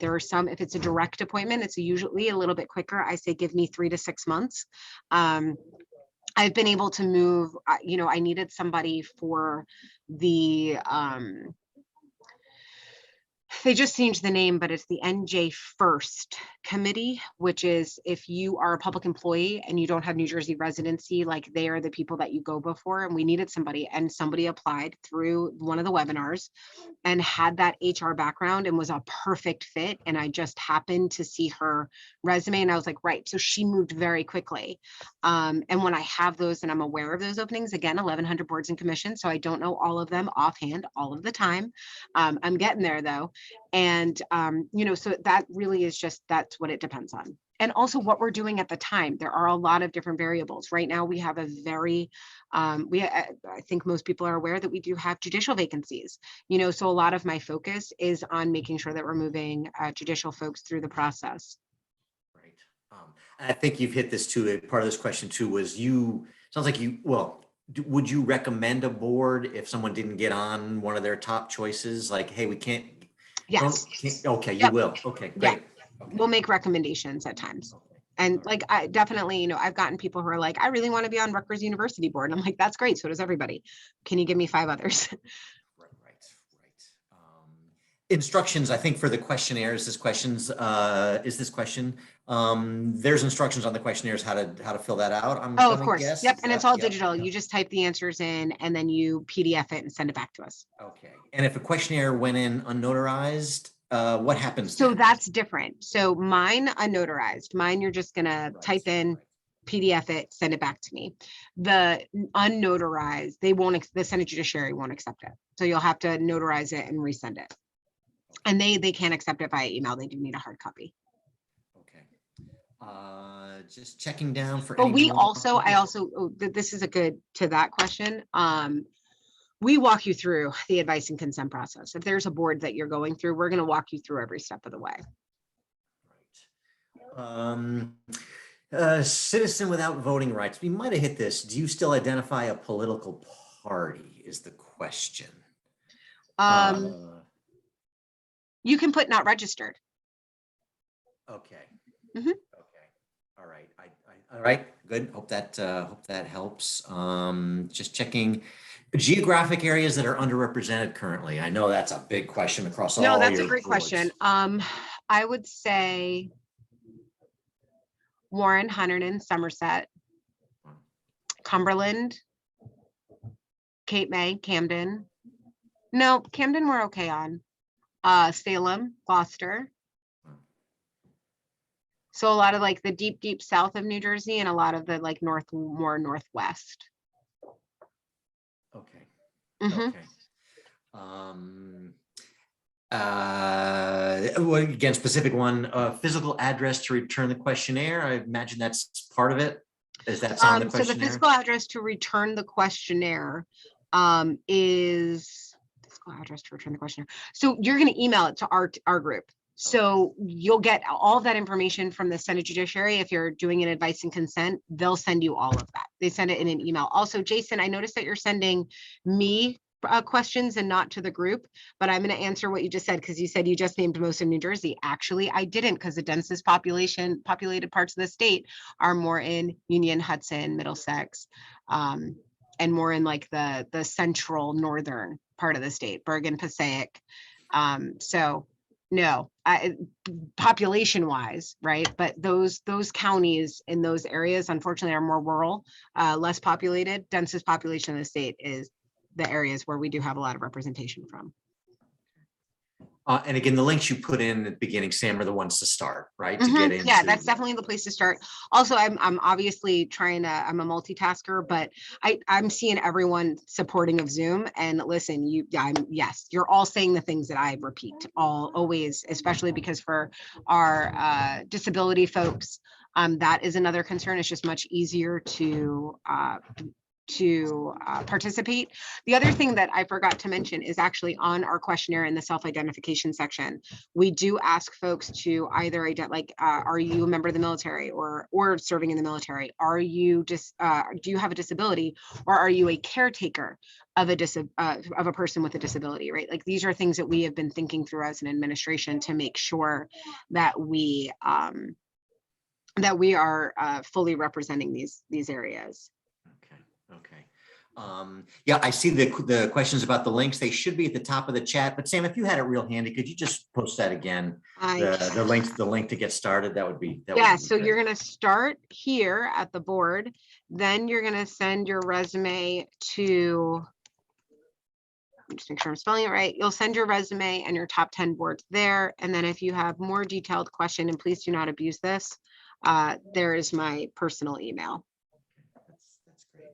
there are some, if it's a direct appointment, it's usually a little bit quicker. I say give me 3 to 6 months. I've been able to move, you know, I needed somebody for the they just changed the name, but it's the NJ First Committee, which is if you are a public employee and you don't have New Jersey residency, like they are the people that you go before. And we needed somebody, and somebody applied through one of the webinars and had that HR background and was a perfect fit. And I just happened to see her resume and I was like, right. So she moved very quickly. And when I have those and I'm aware of those openings, again, 1,100 boards and commissions. So I don't know all of them offhand all of the time. I'm getting there though. And, you know, so that really is just, that's what it depends on. And also what we're doing at the time. There are a lot of different variables. Right now, we have a very, I think most people are aware that we do have judicial vacancies, you know, so a lot of my focus is on making sure that we're moving judicial folks through the process. Right. I think you've hit this too. Part of this question too was sounds like well, would you recommend a board if someone didn't get on one of their top choices? Like, hey, we can't. Yes. Okay, you Yep. will. Okay, great. Yeah. Okay. We'll make recommendations at times. And like, I definitely, you know, I've gotten people who are like, I really want to be on Rutgers University board. And I'm like, that's great. So does everybody. Can you give me 5 others? Right. Instructions, I think, for the questionnaire is this question. There's instructions on the questionnaires how to fill that out. Oh, of course. Guess. Yep. And it's all Yep. digital. You just type the answers in and then you PDF it and send it back to us. Okay. And if a questionnaire went in unnotarized, what happens? So then? that's different. So mine unnotarized. Mine, you're just gonna type in, PDF it, send it back to me. The unnotarized, the Senate Judiciary won't accept it. So you'll have to notarize it and resend it. And they can't accept it via email. They do need a hard copy. Okay. Just checking down for. But we also, this is a good to that question. We walk you through the advice and consent process. If there's a board that you're going through, we're going to walk you through every step of the way. Right. Citizen without voting rights. We might have hit this. Do you still identify a political party is the question. You can put not registered. Okay. Mm-hmm. Okay. All right. All right. Good. Hope that helps. Just checking geographic areas that are underrepresented currently. I know that's a big question across all. No, that's a great boards. question. I would say Warren, Hunterdon, Somerset, Cumberland, Cape May, Camden. No, Camden we're okay on. Salem, Gloucester. So a lot of like the deep south of New Jersey and a lot of the like more northwest. Okay. Mm-hmm. Okay. Well, again, specific one, physical address to return the questionnaire. I imagine that's part of it. Is that on the questionnaire? So the physical address to return the questionnaire is physical address to return the questionnaire. So you're going to email it to our group. So you'll get all of that information from the Senate Judiciary. If you're doing an advice and consent, they'll send you all of that. They send it in an email. Also, Jason, I noticed that you're sending me questions and not to the group, but I'm going to answer what you just said, because you said you just named most of New Jersey. Actually, I didn't, because the densest populated parts of the state are more in Union, Hudson, Middlesex, and more in like the central northern part of the state, Bergen, Passaic. So no, population wise, right? But those counties in those areas, unfortunately, are more rural, less populated. Densest population in the state is the areas where we do have a lot of representation from. And again, the links you put in at the beginning, Sam, are the ones to start, right? To get into. Yeah, that's definitely the place to start. Also, I'm obviously I'm a multitasker, but I'm seeing everyone supporting of Zoom. And listen, yes, you're all saying the things that I repeat always, especially because for our disability folks, that is another concern. It's just much easier to participate. The other thing that I forgot to mention is actually on our questionnaire in the self-identification section, we do ask folks to either are you a member of the military or serving in the military? Are you do you have a disability, or are you a caretaker of a person with a disability, right? Like, these are things that we have been thinking through as an administration to make sure that we are fully representing these areas. Okay. Yeah, I see the questions about the links. They should be at the top of the chat. But Sam, if you had it real handy, could you just post that again? The link to get started. That would be. So you're going to start here at the board. Then you're going to send your resume to. Just make sure I'm spelling it right. You'll send your resume and your top 10 boards there. And then if you have more detailed question, and please do not abuse this, there is my personal email. That's great.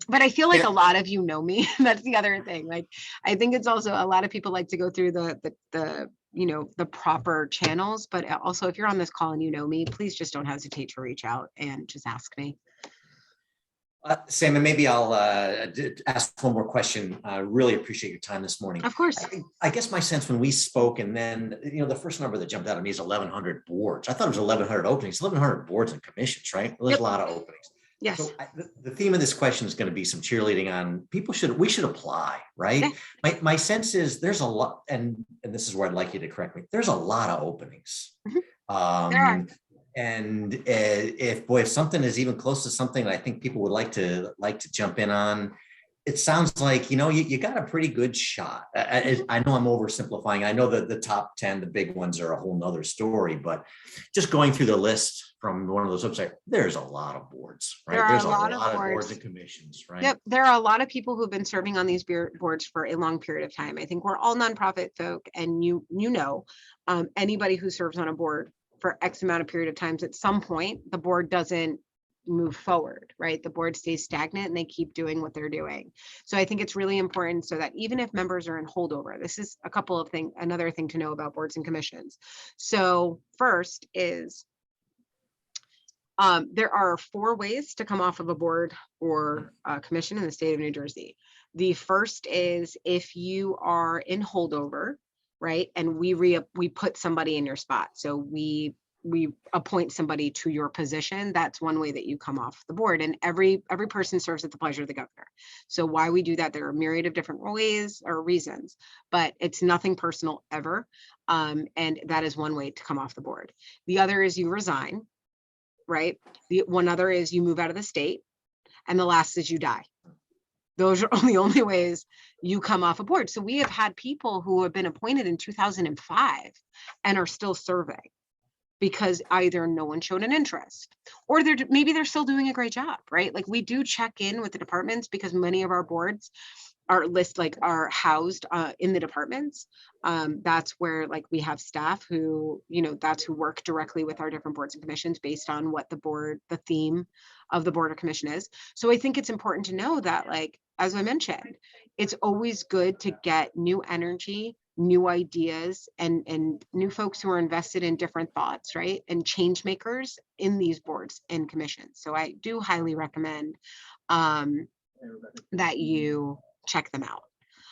But I feel like a lot of you know me. That's the other thing. Like, I think it's also a lot of people like to go through the proper channels, but also if you're on this call and you know me, please just don't hesitate to reach out and just ask me. Sam, and maybe I'll ask one more question. I really appreciate your time this morning. Of course. I guess my sense when we spoke, and then, the first number that jumped out at me is 1,100 boards. I thought it was 1,100 openings, 1,100 boards and commissions, right? There's a lot of openings. Yes. So the theme of this question is going to be some cheerleading on we should apply, right? Okay. My sense is there's a lot, and this is where I'd like you to correct me. There's a lot of openings. Mm-hmm. There are. And if something is even close to something that I think people would like to jump in on, it sounds like, you got a pretty good shot. I know I'm oversimplifying. I know that the top 10, the big ones, are a whole nother story, but just going through the list from one of those websites, there's a lot of boards, right? There's a lot of boards and commissions, right? Yep. There are a lot of people who've been serving on these boards for a long period of time. I think we're all nonprofit folk, and anybody who serves on a board for X amount of period of times, at some point, the board doesn't move forward, right? The board stays stagnant and they keep doing what they're doing. So I think it's really important so that even if members are in holdover, this is another thing to know about boards and commissions. So first is, there are 4 ways to come off of a board or a commission in the state of New Jersey. The first is if you are in holdover, right? And we put somebody in your spot. So we appoint somebody to your position. That's one way that you come off the board. And every person serves at the pleasure of the governor. So why we do that, there are a myriad of different ways or reasons, but it's nothing personal ever. And that is one way to come off the board. The other is you resign, right? One other is you move out of the state. And the last is you die. Those are the only ways you come off a board. So we have had people who have been appointed in 2005 and are still serving because either no one showed an interest, or maybe they're still doing a great job, right? Like, we do check in with the departments because many of our boards are housed in the departments. That's where we have staff who, that's who work directly with our different boards and commissions based on what the theme of the board or commission is. So I think it's important to know that, as I mentioned, it's always good to get new energy, new ideas, and new folks who are invested in different thoughts, right? And change makers in these boards and commissions. So I do highly recommend that you check them out.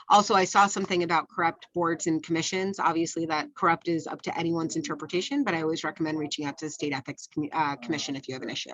Also, I saw something about corrupt boards and commissions. Obviously, that corrupt is up to anyone's interpretation, but I always recommend reaching out to the State Ethics Commission if you have an issue.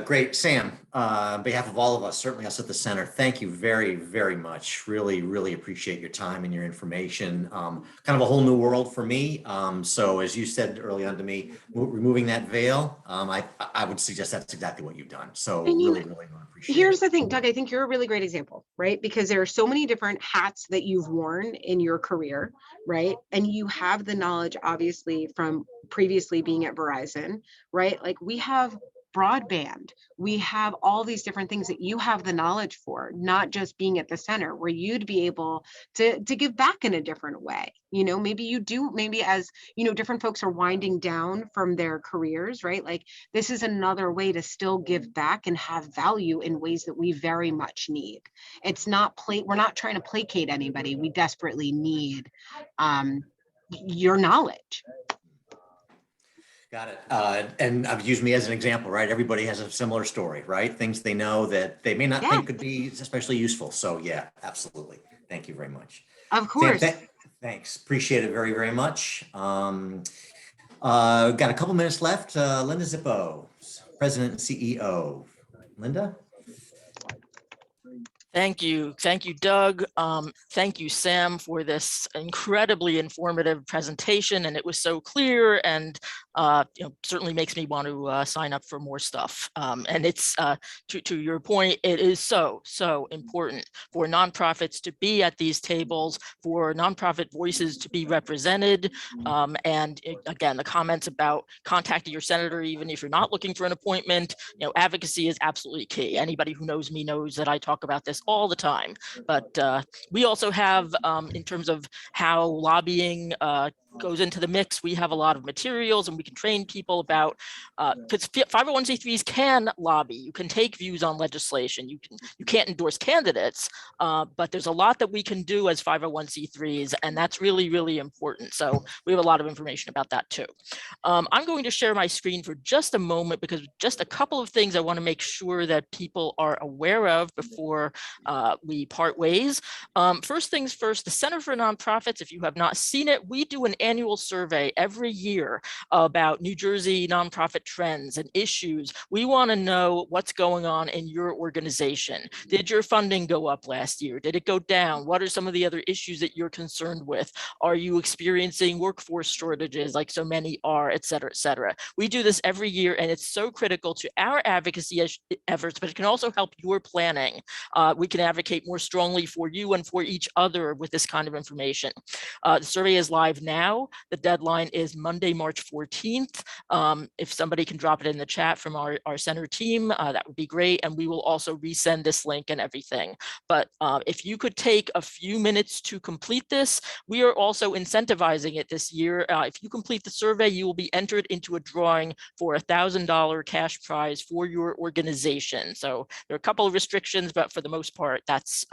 Great, Sam. On behalf of all of us, certainly us at the center, thank you very, very much. Really, really appreciate your time and your information. Kind of a whole new world for me. So as you said early on to me, removing that veil, I would suggest that's exactly what you've done. So really, really appreciate it. Here's the thing, Doug, I think you're a really great example, right? Because there are so many different hats that you've worn in your career, right? And you have the knowledge, obviously, from previously being at Verizon, right? Like we have broadband, we have all these different things that you have the knowledge for, not just being at the center, where you'd be able to give back in a different way. You know, maybe you do, maybe as, you know, different folks are winding down from their careers, right? Like this is another way to still give back and have value in ways that we very much need. It's not we're not trying to placate anybody. We desperately need your knowledge. Got it. And I've used me as an example, right? Everybody has a similar story, right? Things they know that they may not think could be especially useful. So yeah, absolutely. Thank you very much. Of course. Sam, thanks. Appreciate it very, very much. Got a couple minutes left. Linda Zippo, President and CEO. Linda? Thank you, Doug. Thank you, Sam, for this incredibly informative presentation, and it was so clear, and certainly makes me want to sign up for more stuff. And it's to your point, it is so important for nonprofits to be at these tables, for nonprofit voices to be represented, and again, the comments about contacting your senator, even if you're not looking for an appointment, advocacy is absolutely key. Anybody who knows me knows that I talk about this all the time, but we also have, in terms of how lobbying goes into the mix, we have a lot of materials, and we can train people about, because 501c3s can lobby, you can take views on legislation, you can't endorse candidates, but there's a lot that we can do as 501c3s, and that's really, really important. So we have a lot of information about that too. I'm going to share my screen for just a moment, because just a couple of things I want to make sure that people are aware of before we part ways. First things first, the Center for Nonprofits, if you have not seen it, we do an annual survey every year about New Jersey nonprofit trends and issues. We want to know what's going on in your organization. Did your funding go up last year? Did it go down? What are some of the other issues that you're concerned with? Are you experiencing workforce shortages like so many are, et cetera, et cetera? We do this every year, and it's so critical to our advocacy efforts, but it can also help your planning. We can advocate more strongly for you and for each other with this kind of information. The survey is live now. The deadline is Monday, March 14th. If somebody can drop it in the chat from our center team, that would be great. And we will also resend this link and everything. But if you could take a few minutes to complete this, we are also incentivizing it this year. If you complete the survey, you will be entered into a drawing for $1,000 cash prize for your organization. So there are a couple of restrictions, but for the most part, that's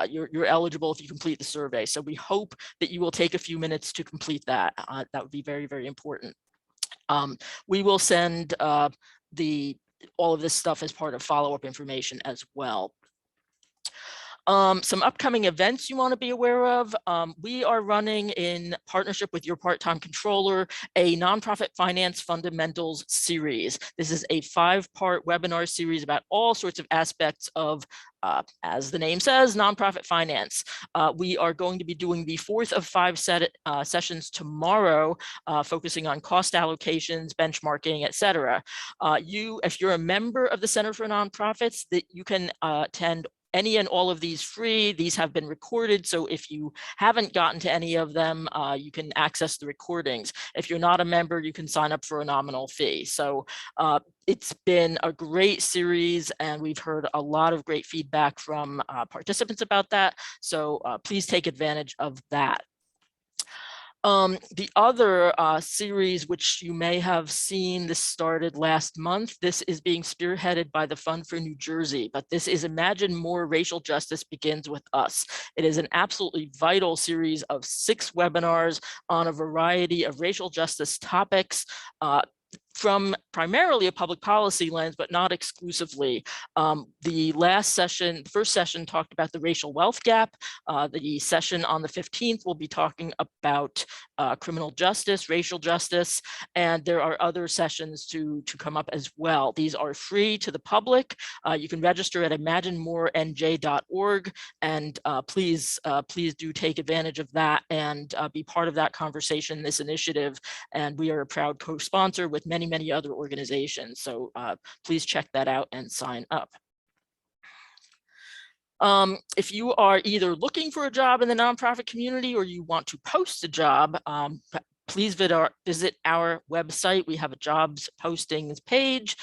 you're eligible if you complete the survey. So we hope that you will take a few minutes to complete that. That would be very, very important. We will send all of this stuff as part of follow-up information as well. Some upcoming events you want to be aware of. We are running, in partnership with your part-time controller, a nonprofit finance fundamentals series. This is a 5-part webinar series about all sorts of aspects of, as the name says, nonprofit finance. We are going to be doing the 4th of 5 sessions tomorrow, focusing on cost allocations, benchmarking, et cetera. If you're a member of the Center for Nonprofits, that you can attend any and all of these free. These have been recorded, so if you haven't gotten to any of them, you can access the recordings. If you're not a member, you can sign up for a nominal fee. So it's been a great series, and we've heard a lot of great feedback from participants about that. So please take advantage of that. The other series, which you may have seen, this started last month. This is being spearheaded by the Fund for New Jersey, but this is Imagine More Racial Justice Begins With Us. It is an absolutely vital series of 6 webinars on a variety of racial justice topics. from primarily a public policy lens, but not exclusively. The last session, the first session talked about the racial wealth gap. The session on the 15th will be talking about criminal justice, racial justice, and there are other sessions to come up as well. These are free to the public. You can register at imaginemorenj.org, and please do take advantage of that and be part of that conversation, this initiative. And we are a proud co-sponsor with many other organizations. So please check that out and sign up. If you are either looking for a job in the nonprofit community or you want to post a job, please visit our website. We have a jobs postings page,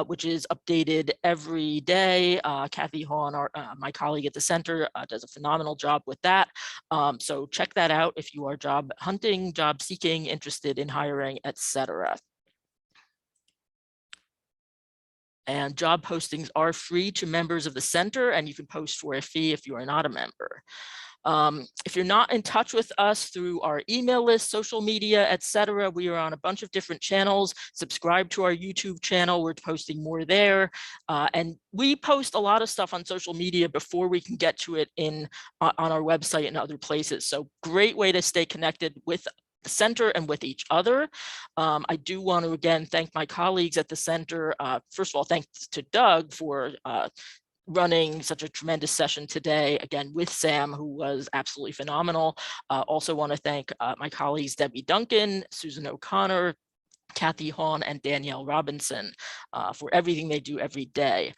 which is updated every day. Kathy Hahn, my colleague at the center, does a phenomenal job with that. So check that out if you are job hunting, job seeking, interested in hiring, etc. And job postings are free to members of the center, and you can post for a fee if you are not a member. If you're not in touch with us through our email list, social media, etc., we are on a bunch of different channels. Subscribe to our YouTube channel. We're posting more there. And we post a lot of stuff on social media before we can get to it on our website and other places. So great way to stay connected with the center and with each other. I do want to again thank my colleagues at the center. First of all, thanks to Doug for running such a tremendous session today, again with Sam, who was absolutely phenomenal. Also want to thank my colleagues Debbie Duncan, Susan O'Connor, Kathy Hahn, and Danielle Robinson for everything they do every day.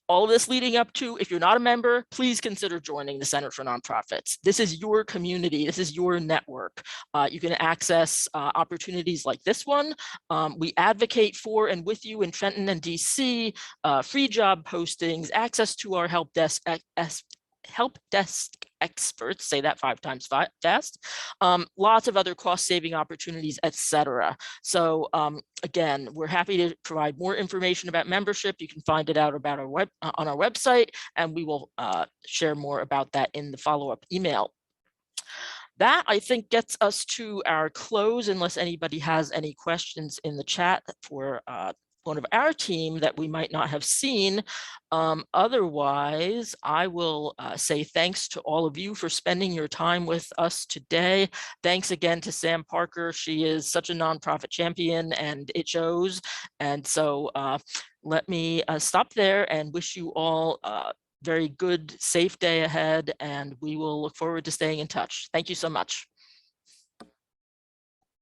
All of this leading up to, if you're not a member, please consider joining the Center for Nonprofits. This is your community. This is your network. You can access opportunities like this one. We advocate for and with you in Trenton and DC, free job postings, access to our help desk experts, say that 5 times fast, lots of other cost-saving opportunities, etc. So again, we're happy to provide more information about membership. You can find it out about on our website, and we will share more about that in the follow-up email. That, I think, gets us to our close, unless anybody has any questions in the chat for one of our team that we might not have seen. Otherwise, I will say thanks to all of you for spending your time with us today. Thanks again to Sam Parker. She is such a nonprofit champion, and it shows. And so let me stop there and wish you all a very good, safe day ahead, and we will look forward to staying in touch. Thank you so much.